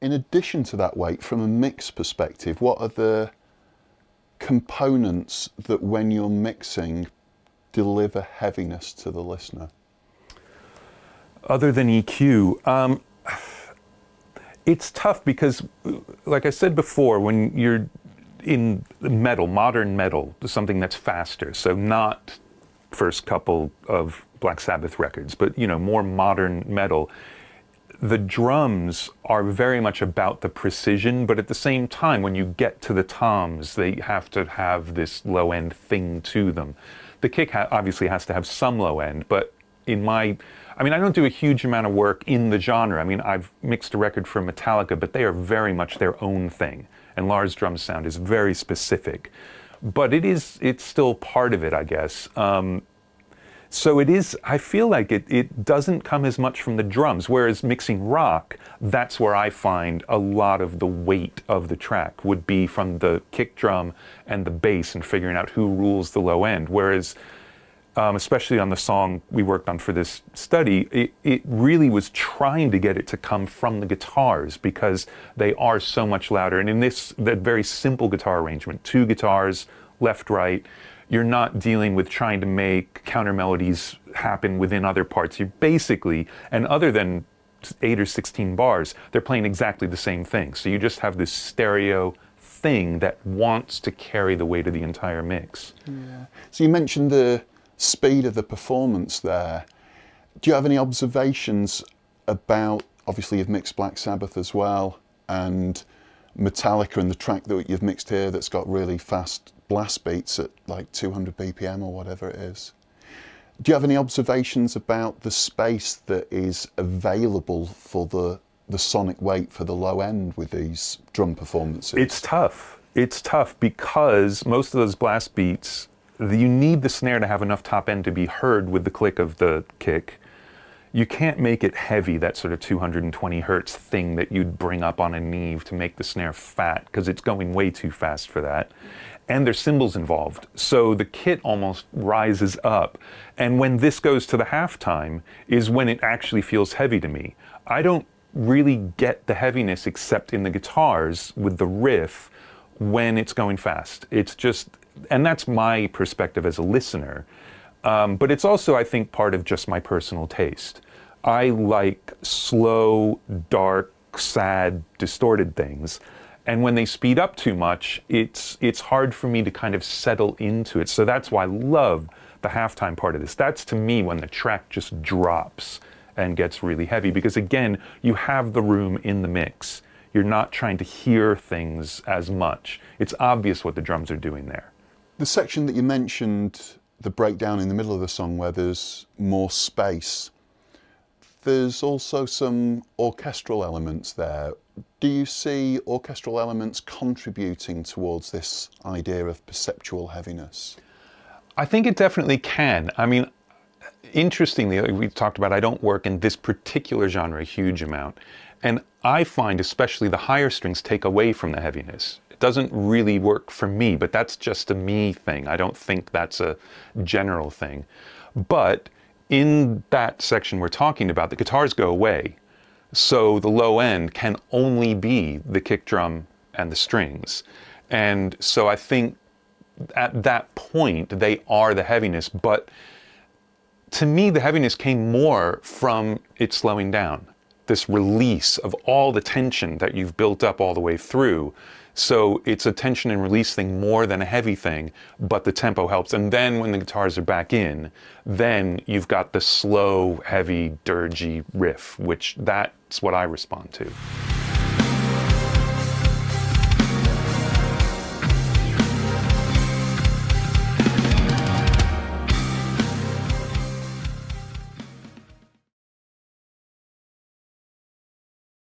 in addition to that weight, from a mix perspective, what are the components that when you're mixing deliver heaviness to the listener? Other than EQ, it's tough because, like I said before, when you're in metal, modern metal, something that's faster, so not first couple of Black Sabbath records, but more modern metal, the drums are very much about the precision, but at the same time, when you get to the toms, they have to have this low end thing to them. The kick obviously has to have some low end, but I don't do a huge amount of work in the genre. I've mixed a record for Metallica, but they are very much their own thing. And Lars' drum sound is very specific. But it's still part of it, I guess. So it is, I feel like it doesn't come as much from the drums, whereas mixing rock, that's where I find a lot of the weight of the track would be from the kick drum and the bass and figuring out who rules the low end. Whereas, especially on the song we worked on for this study, it really was trying to get it to come from the guitars because they are so much louder. And in that very simple guitar arrangement, 2 guitars, left, right, you're not dealing with trying to make counter melodies happen within other parts. You're basically, and other than 8 or 16 bars, they're playing exactly the same thing. So you just have this stereo thing that wants to carry the weight of the entire mix. Yeah. So you mentioned the speed of the performance there. Do you have any observations about, obviously you've mixed Black Sabbath as well, and Metallica and the track that you've mixed here that's got really fast blast beats at like 200 BPM or whatever it is. Do you have any observations about the space that is available for the sonic weight for the low end with these drum performances? It's tough. It's tough because most of those blast beats, you need the snare to have enough top end to be heard with the click of the kick. You can't make it heavy, that sort of 220 hertz thing that you'd bring up on a Neve to make the snare fat, because it's going way too fast for that. And there's cymbals involved, so the kit almost rises up. And when this goes to the halftime is when it actually feels heavy to me. I don't really get the heaviness except in the guitars with the riff when it's going fast. It's just, and that's my perspective as a listener. But it's also, I think, part of just my personal taste. I like slow, dark, sad, distorted things. And when they speed up too much, it's hard for me to kind of settle into it. So that's why I love the halftime part of this. That's, to me, when the track just drops and gets really heavy. Because again, you have the room in the mix. You're not trying to hear things as much. It's obvious what the drums are doing there. The section that you mentioned, the breakdown in the middle of the song where there's more space, there's also some orchestral elements there. Do you see orchestral elements contributing towards this idea of perceptual heaviness? I think it definitely can. Interestingly, we talked about I don't work in this particular genre a huge amount. And I find especially the higher strings take away from the heaviness. Doesn't really work for me, but that's just a me thing. I don't think that's a general thing. But in that section we're talking about, the guitars go away. So the low end can only be the kick drum and the strings. And so I think at that point, they are the heaviness. But to me, the heaviness came more from it slowing down. This release of all the tension that you've built up all the way through. So it's a tension and release thing more than a heavy thing, but the tempo helps. And then when the guitars are back in, then you've got the slow, heavy, dirgy riff, which that's what I respond to.